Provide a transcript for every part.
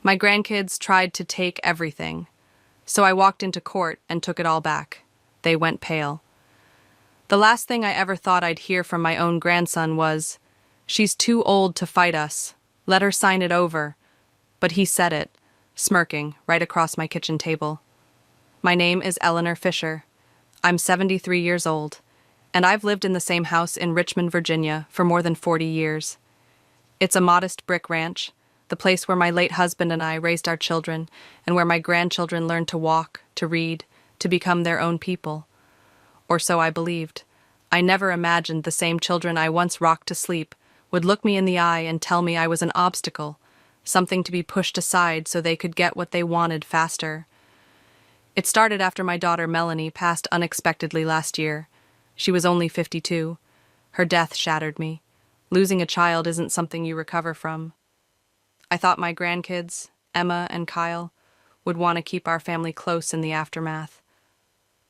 My grandkids tried to take everything, so I walked into court and took it all back. They went pale. The last thing I ever thought I'd hear from my own grandson was, "She's too old to fight us. Let her sign it over." But he said it, smirking, right across my kitchen table. My name is Eleanor Fisher. I'm 73 years old, and I've lived in the same house in Richmond, Virginia, for more than 40 years. It's a modest brick ranch, the place where my late husband and I raised our children, and where my grandchildren learned to walk, to read, to become their own people. Or so I believed. I never imagined the same children I once rocked to sleep would look me in the eye and tell me I was an obstacle, something to be pushed aside so they could get what they wanted faster. It started after my daughter Melanie passed unexpectedly last year. She was only 52. Her death shattered me. Losing a child isn't something you recover from. I thought my grandkids, Emma and Kyle, would want to keep our family close in the aftermath.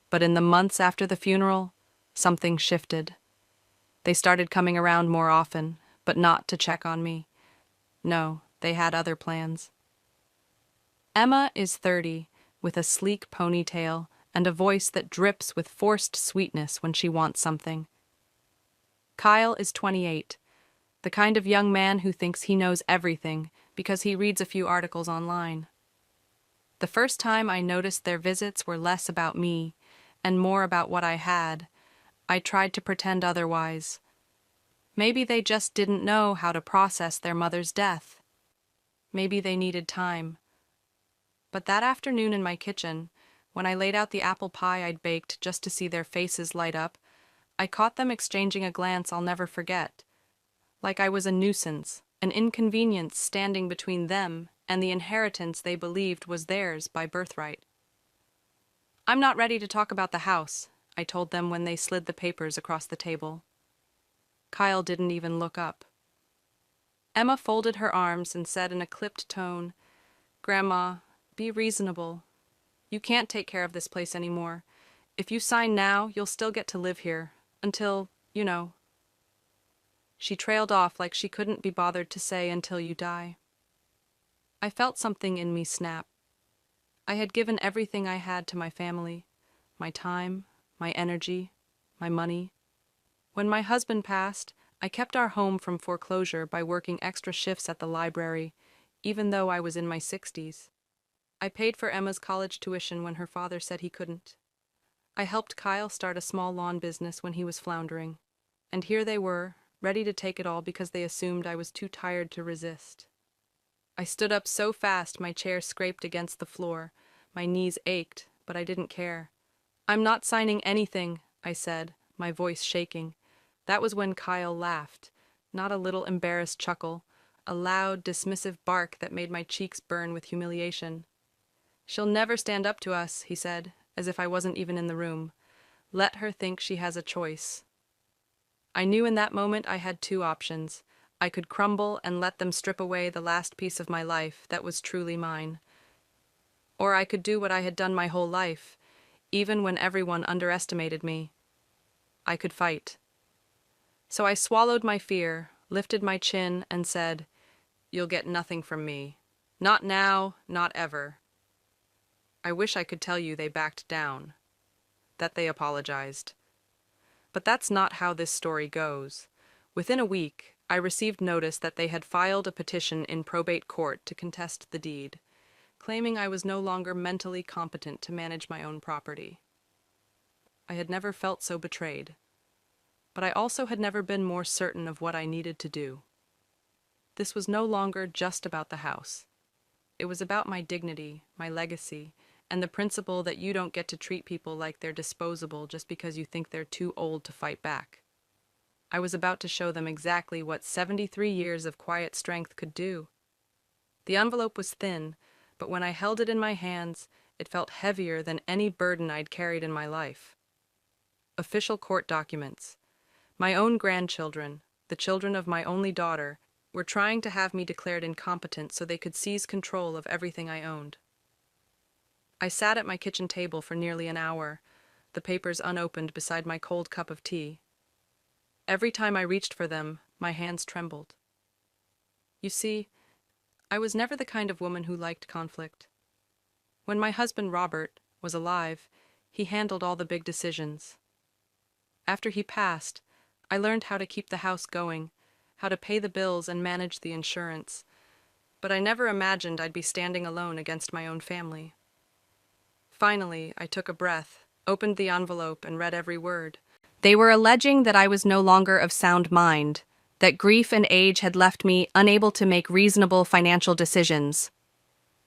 But in the months after the funeral, something shifted. They started coming around more often, but not to check on me. No, they had other plans. Emma is 30, with a sleek ponytail and a voice that drips with forced sweetness when she wants something. Kyle is 28, the kind of young man who thinks he knows everything because he reads a few articles online. The first time I noticed their visits were less about me and more about what I had, I tried to pretend otherwise. Maybe they just didn't know how to process their mother's death. Maybe they needed time. But that afternoon in my kitchen, when I laid out the apple pie I'd baked just to see their faces light up, I caught them exchanging a glance I'll never forget. Like I was a nuisance, an inconvenience standing between them and the inheritance they believed was theirs by birthright. "I'm not ready to talk about the house," I told them when they slid the papers across the table. Kyle didn't even look up. Emma folded her arms and said in a clipped tone, "Grandma, be reasonable. You can't take care of this place anymore. If you sign now, you'll still get to live here. Until, you know." She trailed off like she couldn't be bothered to say "until you die." I felt something in me snap. I had given everything I had to my family, my time, my energy, my money. When my husband passed, I kept our home from foreclosure by working extra shifts at the library, even though I was in my 60s. I paid for Emma's college tuition when her father said he couldn't. I helped Kyle start a small lawn business when he was floundering. And here they were, ready to take it all because they assumed I was too tired to resist. I stood up so fast my chair scraped against the floor. My knees ached, but I didn't care. "I'm not signing anything," I said, my voice shaking. That was when Kyle laughed, not a little embarrassed chuckle, a loud, dismissive bark that made my cheeks burn with humiliation. "She'll never stand up to us," he said, as if I wasn't even in the room. "Let her think she has a choice." I knew in that moment I had two options. I could crumble and let them strip away the last piece of my life that was truly mine. Or I could do what I had done my whole life, even when everyone underestimated me. I could fight. So I swallowed my fear, lifted my chin, and said, "You'll get nothing from me. Not now, not ever." I wish I could tell you they backed down, that they apologized. But that's not how this story goes. Within a week, I received notice that they had filed a petition in probate court to contest the deed, claiming I was no longer mentally competent to manage my own property. I had never felt so betrayed, but I also had never been more certain of what I needed to do. This was no longer just about the house. It was about my dignity, my legacy, and the principle that you don't get to treat people like they're disposable just because you think they're too old to fight back. I was about to show them exactly what 73 years of quiet strength could do. The envelope was thin, but when I held it in my hands, it felt heavier than any burden I'd carried in my life. Official court documents. My own grandchildren, the children of my only daughter, were trying to have me declared incompetent so they could seize control of everything I owned. I sat at my kitchen table for nearly an hour, the papers unopened beside my cold cup of tea. Every time I reached for them, my hands trembled. You see, I was never the kind of woman who liked conflict. When my husband Robert was alive, he handled all the big decisions. After he passed, I learned how to keep the house going, how to pay the bills and manage the insurance, but I never imagined I'd be standing alone against my own family. Finally, I took a breath, opened the envelope, and read every word. They were alleging that I was no longer of sound mind, that grief and age had left me unable to make reasonable financial decisions.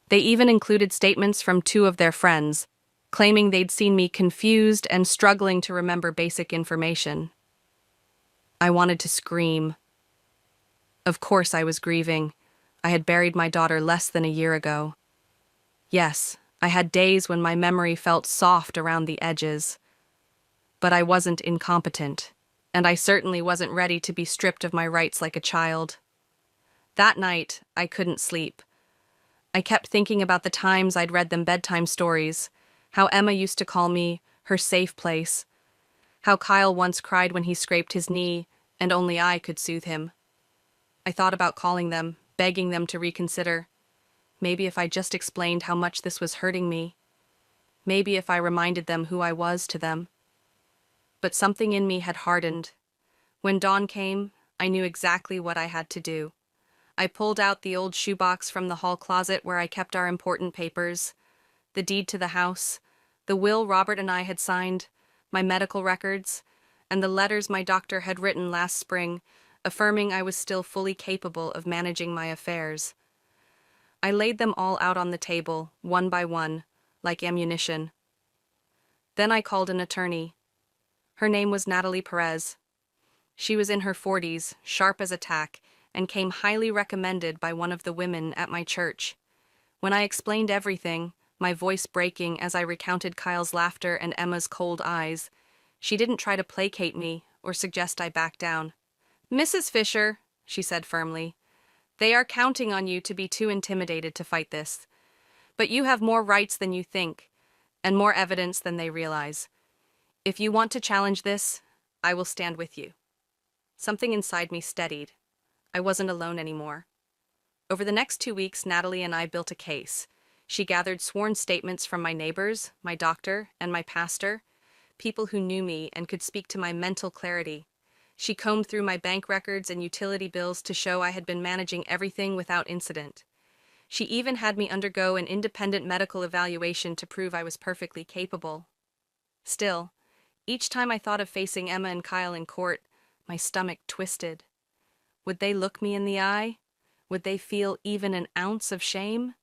They even included statements from two of their friends, claiming they'd seen me confused and struggling to remember basic information. I wanted to scream. Of course I was grieving. I had buried my daughter less than a year ago. Yes, I had days when my memory felt soft around the edges. But I wasn't incompetent, and I certainly wasn't ready to be stripped of my rights like a child. That night, I couldn't sleep. I kept thinking about the times I'd read them bedtime stories, how Emma used to call me her safe place, how Kyle once cried when he scraped his knee, and only I could soothe him. I thought about calling them, begging them to reconsider. Maybe if I just explained how much this was hurting me. Maybe if I reminded them who I was to them. But something in me had hardened. When dawn came, I knew exactly what I had to do. I pulled out the old shoebox from the hall closet where I kept our important papers, the deed to the house, the will Robert and I had signed, my medical records, and the letters my doctor had written last spring, affirming I was still fully capable of managing my affairs. I laid them all out on the table, one by one, like ammunition. Then I called an attorney. Her name was Natalie Perez. She was in her 40s, sharp as a tack, and came highly recommended by one of the women at my church. When I explained everything, my voice breaking as I recounted Kyle's laughter and Emma's cold eyes, she didn't try to placate me or suggest I back down. "Mrs. Fisher," she said firmly, "they are counting on you to be too intimidated to fight this. But you have more rights than you think, and more evidence than they realize. If you want to challenge this, I will stand with you." Something inside me steadied. I wasn't alone anymore. Over the next 2 weeks, Natalie and I built a case. She gathered sworn statements from my neighbors, my doctor, and my pastor, people who knew me and could speak to my mental clarity. She combed through my bank records and utility bills to show I had been managing everything without incident. She even had me undergo an independent medical evaluation to prove I was perfectly capable. Still, each time I thought of facing Emma and Kyle in court, my stomach twisted. Would they look me in the eye? Would they feel even an ounce of shame?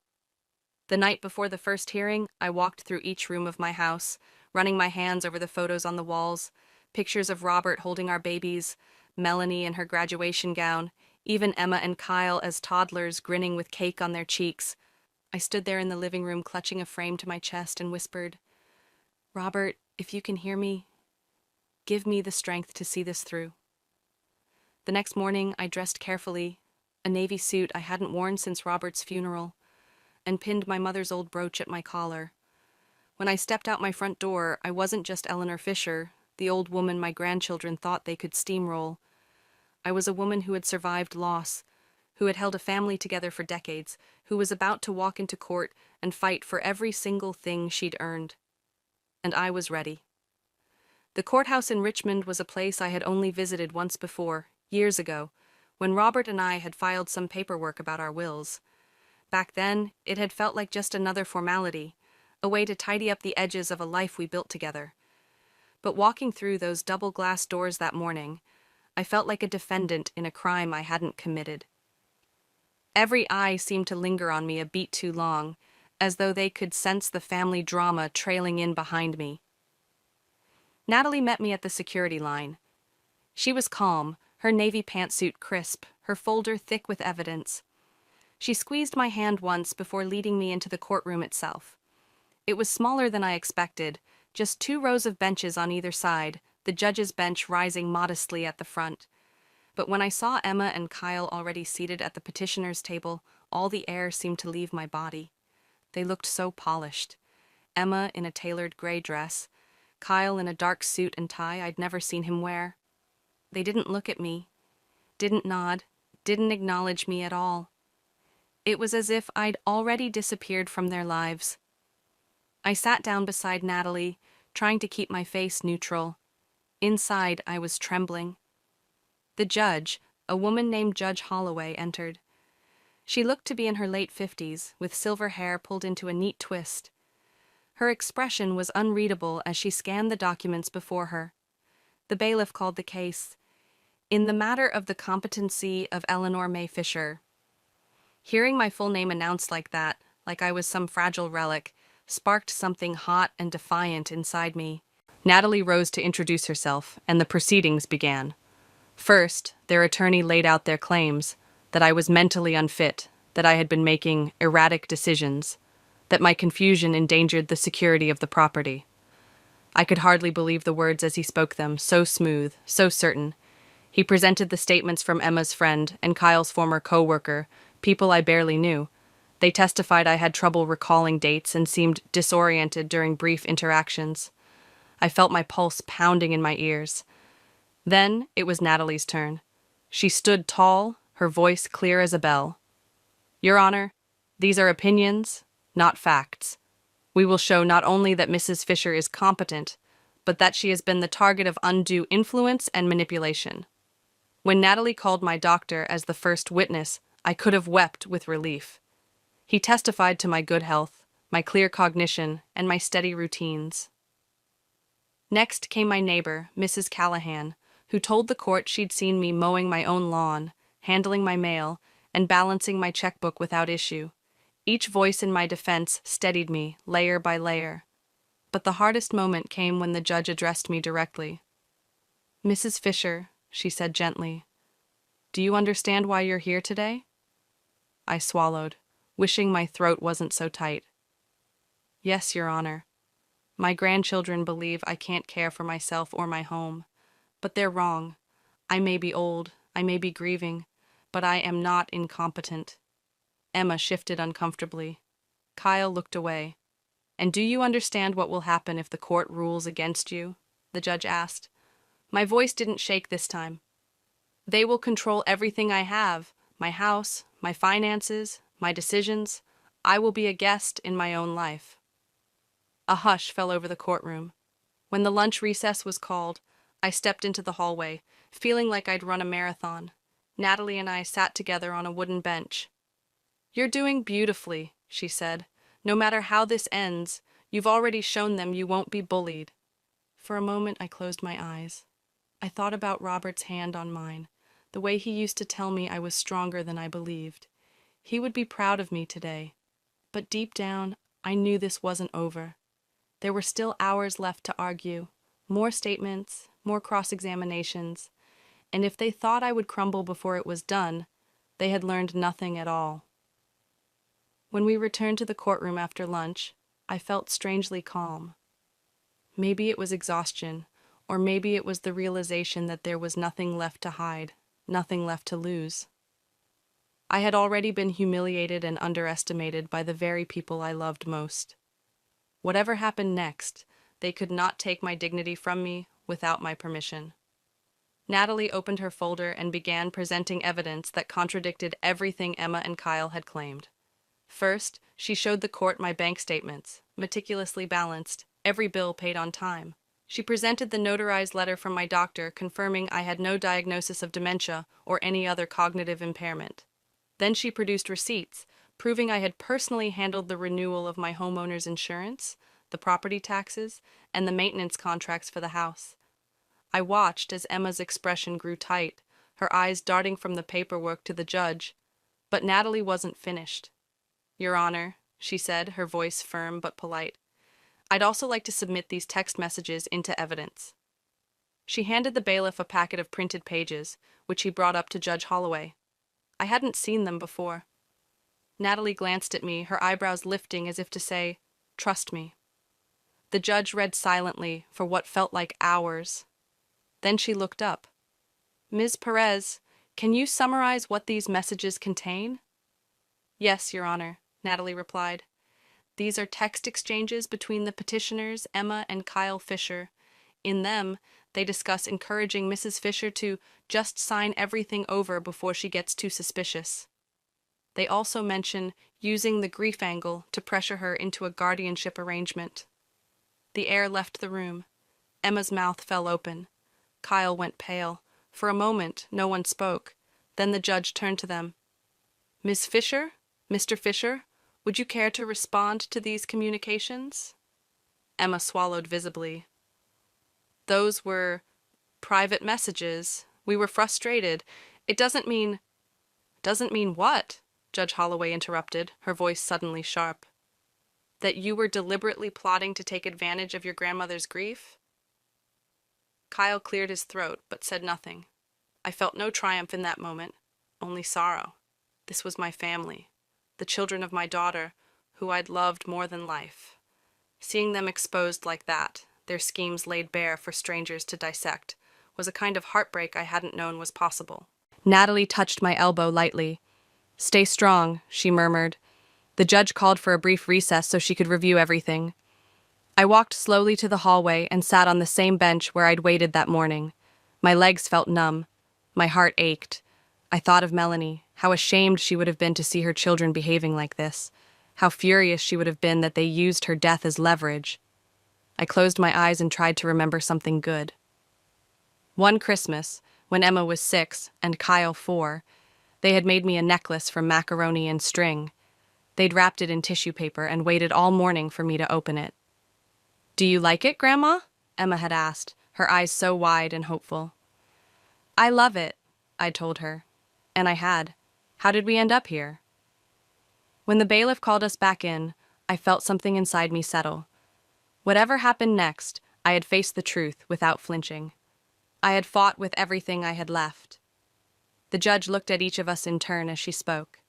The night before the first hearing, I walked through each room of my house, running my hands over the photos on the walls, pictures of Robert holding our babies, Melanie in her graduation gown, even Emma and Kyle as toddlers grinning with cake on their cheeks. I stood there in the living room clutching a frame to my chest and whispered, "Robert, if you can hear me, give me the strength to see this through." The next morning, I dressed carefully, a navy suit I hadn't worn since Robert's funeral, and pinned my mother's old brooch at my collar. When I stepped out my front door, I wasn't just Eleanor Fisher, the old woman my grandchildren thought they could steamroll. I was a woman who had survived loss, who had held a family together for decades, who was about to walk into court and fight for every single thing she'd earned. And I was ready. The courthouse in Richmond was a place I had only visited once before, years ago, when Robert and I had filed some paperwork about our wills. Back then, it had felt like just another formality, a way to tidy up the edges of a life we built together. But walking through those double-glass doors that morning, I felt like a defendant in a crime I hadn't committed. Every eye seemed to linger on me a beat too long, as though they could sense the family drama trailing in behind me. Natalie met me at the security line. She was calm, her navy pantsuit crisp, her folder thick with evidence. She squeezed my hand once before leading me into the courtroom itself. It was smaller than I expected, just 2 rows of benches on either side, the judge's bench rising modestly at the front. But when I saw Emma and Kyle already seated at the petitioner's table, all the air seemed to leave my body. They looked so polished. Emma in a tailored gray dress, Kyle in a dark suit and tie I'd never seen him wear. They didn't look at me, didn't nod, didn't acknowledge me at all. It was as if I'd already disappeared from their lives. I sat down beside Natalie, trying to keep my face neutral. Inside, I was trembling. The judge, a woman named Judge Holloway, entered. She looked to be in her late 50s, with silver hair pulled into a neat twist. Her expression was unreadable as she scanned the documents before her. The bailiff called the case, "In the matter of the competency of Eleanor May Fisher." Hearing my full name announced like that, like I was some fragile relic, sparked something hot and defiant inside me. Natalie rose to introduce herself, and the proceedings began. First, their attorney laid out their claims, that I was mentally unfit, that I had been making erratic decisions, that my confusion endangered the security of the property. I could hardly believe the words as he spoke them, so smooth, so certain. He presented the statements from Emma's friend and Kyle's former co-worker, people I barely knew. They testified I had trouble recalling dates and seemed disoriented during brief interactions. I felt my pulse pounding in my ears. Then it was Natalie's turn. She stood tall, her voice clear as a bell. "Your Honor, these are opinions, not facts. We will show not only that Mrs. Fisher is competent, but that she has been the target of undue influence and manipulation." When Natalie called my doctor as the first witness, I could have wept with relief. He testified to my good health, my clear cognition, and my steady routines. Next came my neighbor, Mrs. Callahan, who told the court she'd seen me mowing my own lawn, handling my mail, and balancing my checkbook without issue. Each voice in my defense steadied me, layer by layer. But the hardest moment came when the judge addressed me directly. "Mrs. Fisher," she said gently, "do you understand why you're here today?" I swallowed, wishing my throat wasn't so tight. "Yes, Your Honor. My grandchildren believe I can't care for myself or my home. But they're wrong. I may be old, I may be grieving, but I am not incompetent." Emma shifted uncomfortably. Kyle looked away. "And do you understand what will happen if the court rules against you?" the judge asked. My voice didn't shake this time. "They will control everything I have, my house, my finances, my decisions. I will be a guest in my own life." A hush fell over the courtroom. When the lunch recess was called, I stepped into the hallway, feeling like I'd run a marathon. Natalie and I sat together on a wooden bench. "You're doing beautifully," she said. "No matter how this ends, you've already shown them you won't be bullied." For a moment I closed my eyes. I thought about Robert's hand on mine, the way he used to tell me I was stronger than I believed. He would be proud of me today. But deep down, I knew this wasn't over. There were still hours left to argue, more statements, more cross-examinations, and if they thought I would crumble before it was done, they had learned nothing at all. When we returned to the courtroom after lunch, I felt strangely calm. Maybe it was exhaustion, or maybe it was the realization that there was nothing left to hide, nothing left to lose. I had already been humiliated and underestimated by the very people I loved most. Whatever happened next, they could not take my dignity from me without my permission. Natalie opened her folder and began presenting evidence that contradicted everything Emma and Kyle had claimed. First, she showed the court my bank statements, meticulously balanced, every bill paid on time. She presented the notarized letter from my doctor confirming I had no diagnosis of dementia or any other cognitive impairment. Then she produced receipts, proving I had personally handled the renewal of my homeowner's insurance, the property taxes, and the maintenance contracts for the house. I watched as Emma's expression grew tight, her eyes darting from the paperwork to the judge. But Natalie wasn't finished. "Your Honor," she said, her voice firm but polite, "I'd also like to submit these text messages into evidence." She handed the bailiff a packet of printed pages, which he brought up to Judge Holloway. I hadn't seen them before. Natalie glanced at me, her eyebrows lifting as if to say, "Trust me." The judge read silently for what felt like hours. Then she looked up. "Ms. Perez, can you summarize what these messages contain?" "Yes, Your Honor," Natalie replied. "These are text exchanges between the petitioners, Emma and Kyle Fisher. In them, they discuss encouraging Mrs. Fisher to just sign everything over before she gets too suspicious." They also mention using the grief angle to pressure her into a guardianship arrangement. The air left the room. Emma's mouth fell open. Kyle went pale. For a moment, no one spoke. Then the judge turned to them. Ms. Fisher? Mr. Fisher? Would you care to respond to these communications? Emma swallowed visibly. Those were private messages. We were frustrated. It doesn't mean... Doesn't mean what? Judge Holloway interrupted, her voice suddenly sharp. That you were deliberately plotting to take advantage of your grandmother's grief? Kyle cleared his throat, but said nothing. I felt no triumph in that moment, only sorrow. This was my family, the children of my daughter, who I'd loved more than life. Seeing them exposed like that, their schemes laid bare for strangers to dissect, was a kind of heartbreak I hadn't known was possible. Natalie touched my elbow lightly. Stay strong, she murmured. The judge called for a brief recess so she could review everything. I walked slowly to the hallway and sat on the same bench where I'd waited that morning. My legs felt numb. My heart ached. I thought of Melanie, how ashamed she would have been to see her children behaving like this, how furious she would have been that they used her death as leverage. I closed my eyes and tried to remember something good. One Christmas, when Emma was 6 and Kyle 4, they had made me a necklace from macaroni and string. They'd wrapped it in tissue paper and waited all morning for me to open it. Do you like it, Grandma? Emma had asked, her eyes so wide and hopeful. I love it, I told her. And I had. How did we end up here? When the bailiff called us back in, I felt something inside me settle. Whatever happened next, I had faced the truth without flinching. I had fought with everything I had left. The judge looked at each of us in turn as she spoke.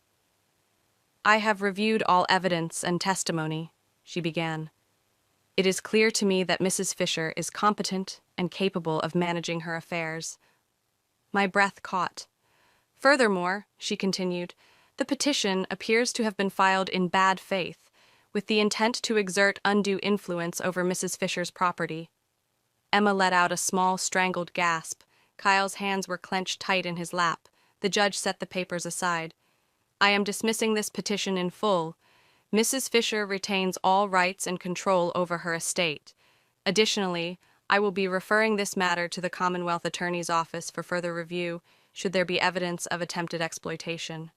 I have reviewed all evidence and testimony, she began. It is clear to me that Mrs. Fisher is competent and capable of managing her affairs. My breath caught. Furthermore, she continued, the petition appears to have been filed in bad faith, with the intent to exert undue influence over Mrs. Fisher's property. Emma let out a small, strangled gasp. Kyle's hands were clenched tight in his lap. The judge set the papers aside. I am dismissing this petition in full. Mrs. Fisher retains all rights and control over her estate. Additionally, I will be referring this matter to the Commonwealth Attorney's Office for further review, should there be evidence of attempted exploitation.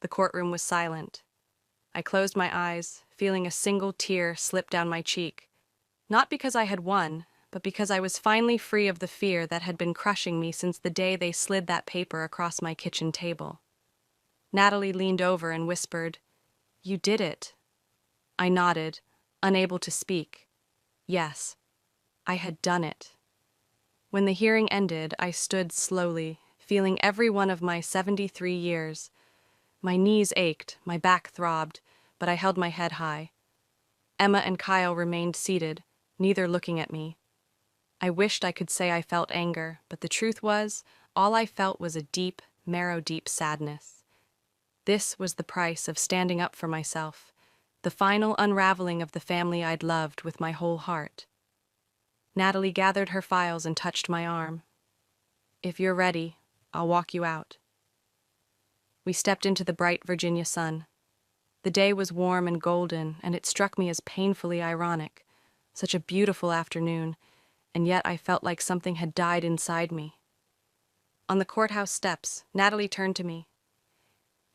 The courtroom was silent. I closed my eyes, feeling a single tear slip down my cheek. Not because I had won, but because I was finally free of the fear that had been crushing me since the day they slid that paper across my kitchen table. Natalie leaned over and whispered, You did it. I nodded, unable to speak. Yes, I had done it. When the hearing ended, I stood slowly, feeling every one of my 73 years. My knees ached, my back throbbed, but I held my head high. Emma and Kyle remained seated, neither looking at me. I wished I could say I felt anger, but the truth was, all I felt was a deep, marrow-deep sadness. This was the price of standing up for myself, the final unraveling of the family I'd loved with my whole heart. Natalie gathered her files and touched my arm. If you're ready, I'll walk you out. We stepped into the bright Virginia sun. The day was warm and golden, and it struck me as painfully ironic. Such a beautiful afternoon, and yet I felt like something had died inside me. On the courthouse steps, Natalie turned to me.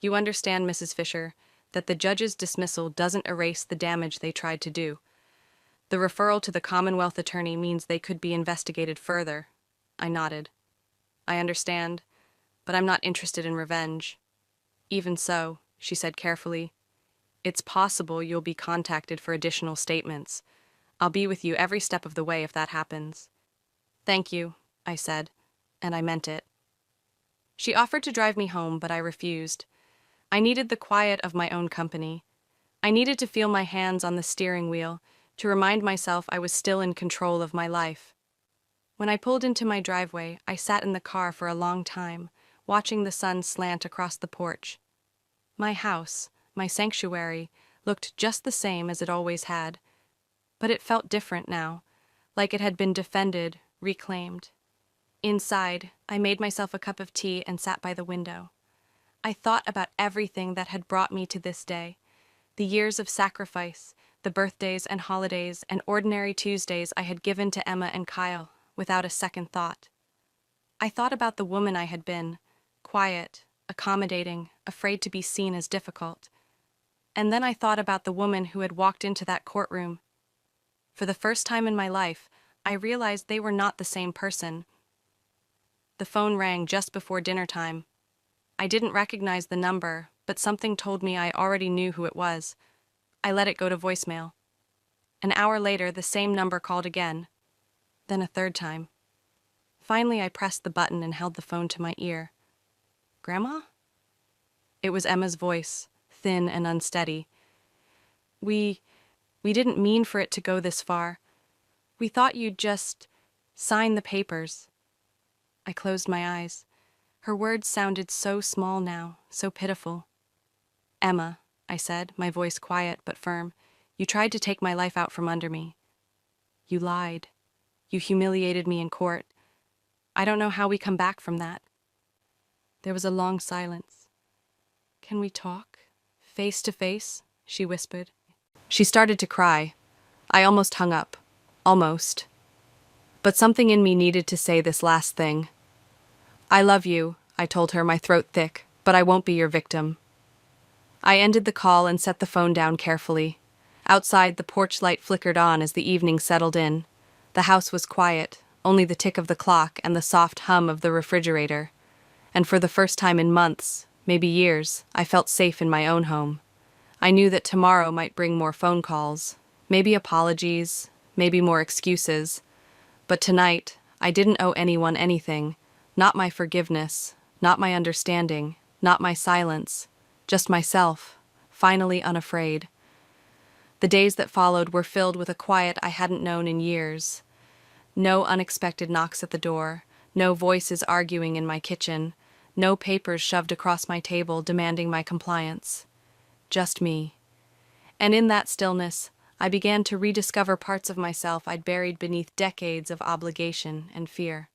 You understand, Mrs. Fisher, that the judge's dismissal doesn't erase the damage they tried to do. The referral to the Commonwealth Attorney means they could be investigated further. I nodded. I understand, but I'm not interested in revenge. Even so, she said carefully, it's possible you'll be contacted for additional statements. I'll be with you every step of the way if that happens. Thank you, I said, and I meant it. She offered to drive me home, but I refused. I needed the quiet of my own company. I needed to feel my hands on the steering wheel, to remind myself I was still in control of my life. When I pulled into my driveway, I sat in the car for a long time, watching the sun slant across the porch. My house, my sanctuary, looked just the same as it always had. But it felt different now, like it had been defended, reclaimed. Inside, I made myself a cup of tea and sat by the window. I thought about everything that had brought me to this day. The years of sacrifice, the birthdays and holidays and ordinary Tuesdays I had given to Emma and Kyle without a second thought. I thought about the woman I had been, quiet, accommodating, afraid to be seen as difficult. And then I thought about the woman who had walked into that courtroom. For the first time in my life, I realized they were not the same person. The phone rang just before dinner time. I didn't recognize the number, but something told me I already knew who it was. I let it go to voicemail. An hour later, the same number called again, then a third time. Finally, I pressed the button and held the phone to my ear. "Grandma?" It was Emma's voice, thin and unsteady. We didn't mean for it to go this far. We thought you'd just sign the papers." I closed my eyes. Her words sounded so small now, so pitiful. "Emma," I said, my voice quiet but firm, "you tried to take my life out from under me. You lied. You humiliated me in court. I don't know how we come back from that." There was a long silence. "Can we talk? Face to face?" she whispered. She started to cry. I almost hung up. Almost. But something in me needed to say this last thing. "I love you," I told her, my throat thick, "but I won't be your victim." I ended the call and set the phone down carefully. Outside, the porch light flickered on as the evening settled in. The house was quiet, only the tick of the clock and the soft hum of the refrigerator. And for the first time in months, maybe years, I felt safe in my own home. I knew that tomorrow might bring more phone calls, maybe apologies, maybe more excuses. But tonight, I didn't owe anyone anything, not my forgiveness, not my understanding, not my silence, just myself, finally unafraid. The days that followed were filled with a quiet I hadn't known in years. No unexpected knocks at the door, no voices arguing in my kitchen, no papers shoved across my table demanding my compliance. Just me. And in that stillness, I began to rediscover parts of myself I'd buried beneath decades of obligation and fear.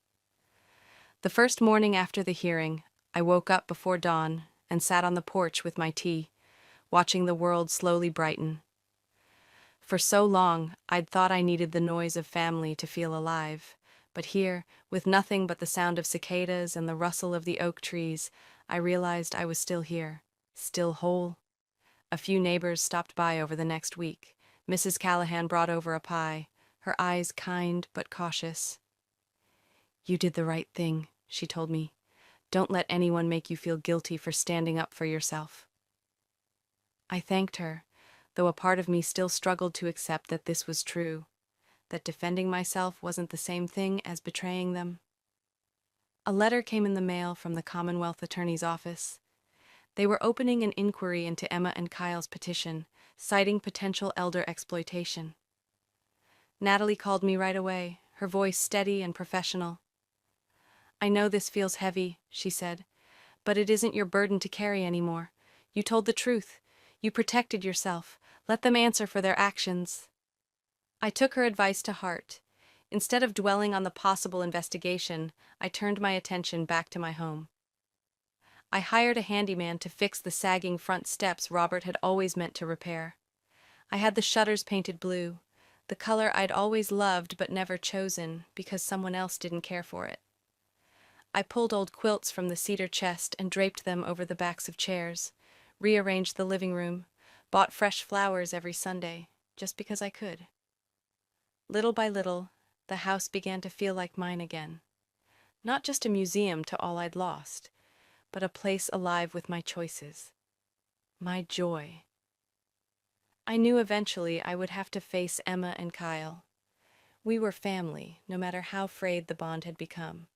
The first morning after the hearing, I woke up before dawn and sat on the porch with my tea, watching the world slowly brighten. For so long, I'd thought I needed the noise of family to feel alive, but here, with nothing but the sound of cicadas and the rustle of the oak trees, I realized I was still here, still whole. A few neighbors stopped by over the next week. Mrs. Callahan brought over a pie, her eyes kind but cautious. "You did the right thing," she told me. "Don't let anyone make you feel guilty for standing up for yourself." I thanked her, though a part of me still struggled to accept that this was true, that defending myself wasn't the same thing as betraying them. A letter came in the mail from the Commonwealth Attorney's office. They were opening an inquiry into Emma and Kyle's petition, citing potential elder exploitation. Natalie called me right away, her voice steady and professional. "I know this feels heavy," she said, "but it isn't your burden to carry anymore. You told the truth. You protected yourself. Let them answer for their actions." I took her advice to heart. Instead of dwelling on the possible investigation, I turned my attention back to my home. I hired a handyman to fix the sagging front steps Robert had always meant to repair. I had the shutters painted blue, the color I'd always loved but never chosen because someone else didn't care for it. I pulled old quilts from the cedar chest and draped them over the backs of chairs, rearranged the living room, bought fresh flowers every Sunday, just because I could. Little by little, the house began to feel like mine again. Not just a museum to all I'd lost, but a place alive with my choices. My joy. I knew eventually I would have to face Emma and Kyle. We were family, no matter how frayed the bond had become.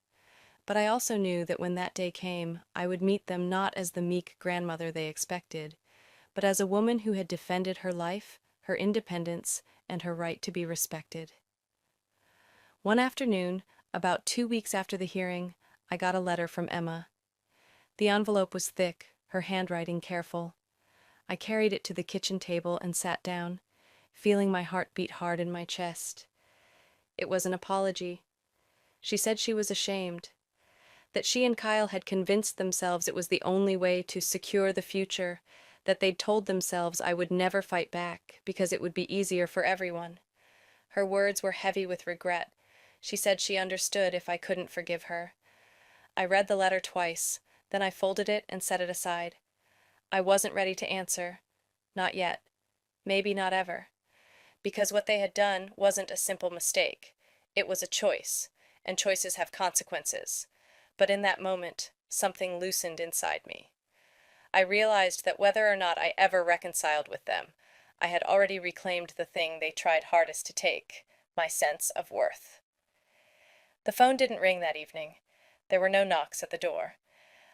But I also knew that when that day came, I would meet them not as the meek grandmother they expected, but as a woman who had defended her life, her independence, and her right to be respected. One afternoon, about 2 weeks after the hearing, I got a letter from Emma. The envelope was thick, her handwriting careful. I carried it to the kitchen table and sat down, feeling my heart beat hard in my chest. It was an apology. She said she was ashamed, that she and Kyle had convinced themselves it was the only way to secure the future, that they'd told themselves I would never fight back because it would be easier for everyone. Her words were heavy with regret. She said she understood if I couldn't forgive her. I read the letter twice, then I folded it and set it aside. I wasn't ready to answer. Not yet. Maybe not ever. Because what they had done wasn't a simple mistake. It was a choice, and choices have consequences. But in that moment, something loosened inside me. I realized that whether or not I ever reconciled with them, I had already reclaimed the thing they tried hardest to take, my sense of worth. The phone didn't ring that evening. There were no knocks at the door.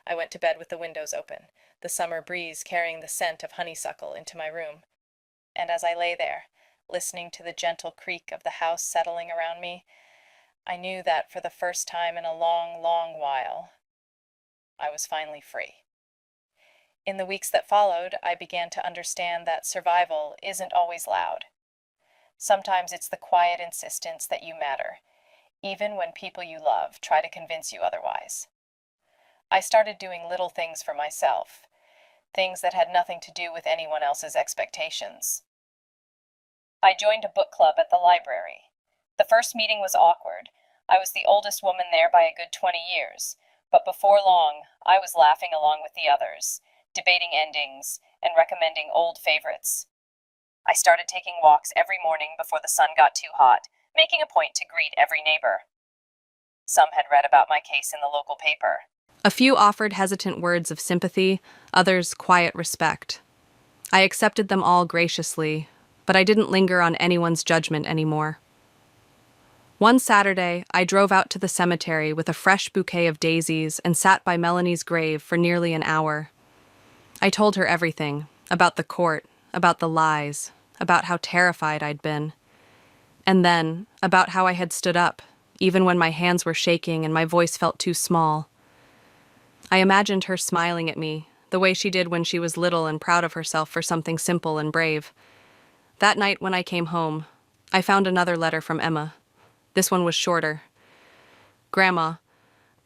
I went to bed with the windows open, the summer breeze carrying the scent of honeysuckle into my room. And as I lay there, listening to the gentle creak of the house settling around me, I knew that for the first time in a long, long while, I was finally free. In the weeks that followed, I began to understand that survival isn't always loud. Sometimes it's the quiet insistence that you matter, even when people you love try to convince you otherwise. I started doing little things for myself, things that had nothing to do with anyone else's expectations. I joined a book club at the library. The first meeting was awkward. I was the oldest woman there by a good 20 years, but before long, I was laughing along with the others, debating endings, and recommending old favorites. I started taking walks every morning before the sun got too hot, making a point to greet every neighbor. Some had read about my case in the local paper. A few offered hesitant words of sympathy, others quiet respect. I accepted them all graciously, but I didn't linger on anyone's judgment anymore. One Saturday, I drove out to the cemetery with a fresh bouquet of daisies and sat by Melanie's grave for nearly an hour. I told her everything, about the court, about the lies, about how terrified I'd been. And then, about how I had stood up, even when my hands were shaking and my voice felt too small. I imagined her smiling at me, the way she did when she was little and proud of herself for something simple and brave. That night when I came home, I found another letter from Emma. This one was shorter. Grandma,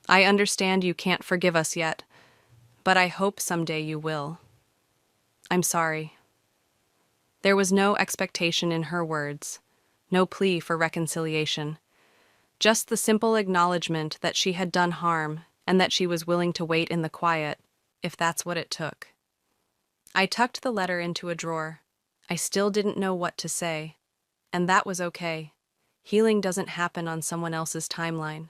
I understand you can't forgive us yet, but I hope someday you will. I'm sorry. There was no expectation in her words, no plea for reconciliation, just the simple acknowledgement that she had done harm and that she was willing to wait in the quiet, if that's what it took. I tucked the letter into a drawer. I still didn't know what to say, and that was okay. Healing doesn't happen on someone else's timeline.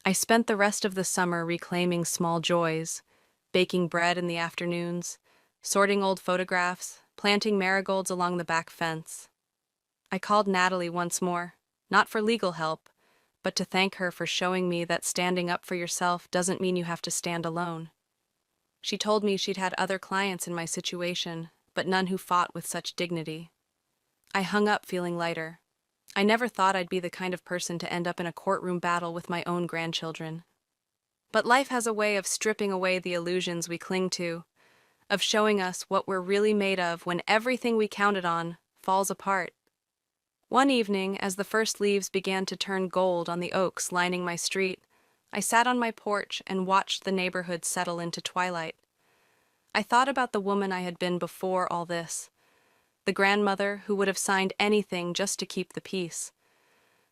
I spent the rest of the summer reclaiming small joys, baking bread in the afternoons, sorting old photographs, planting marigolds along the back fence. I called Natalie once more, not for legal help, but to thank her for showing me that standing up for yourself doesn't mean you have to stand alone. She told me she'd had other clients in my situation, but none who fought with such dignity. I hung up feeling lighter. I never thought I'd be the kind of person to end up in a courtroom battle with my own grandchildren. But life has a way of stripping away the illusions we cling to, of showing us what we're really made of when everything we counted on falls apart. One evening, as the first leaves began to turn gold on the oaks lining my street, I sat on my porch and watched the neighborhood settle into twilight. I thought about the woman I had been before all this, the grandmother who would have signed anything just to keep the peace,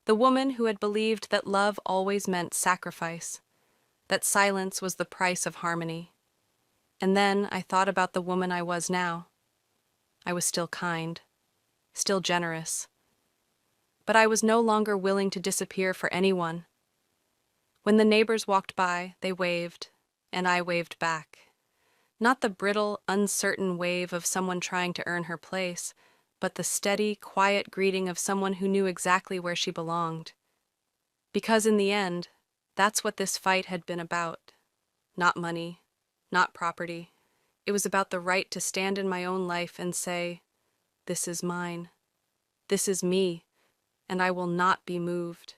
the woman who had believed that love always meant sacrifice, that silence was the price of harmony. And then I thought about the woman I was now. I was still kind, still generous, but I was no longer willing to disappear for anyone. When the neighbors walked by, they waved, and I waved back. Not the brittle, uncertain wave of someone trying to earn her place, but the steady, quiet greeting of someone who knew exactly where she belonged. Because in the end, that's what this fight had been about. Not money, not property. It was about the right to stand in my own life and say, "This is mine. This is me, and I will not be moved."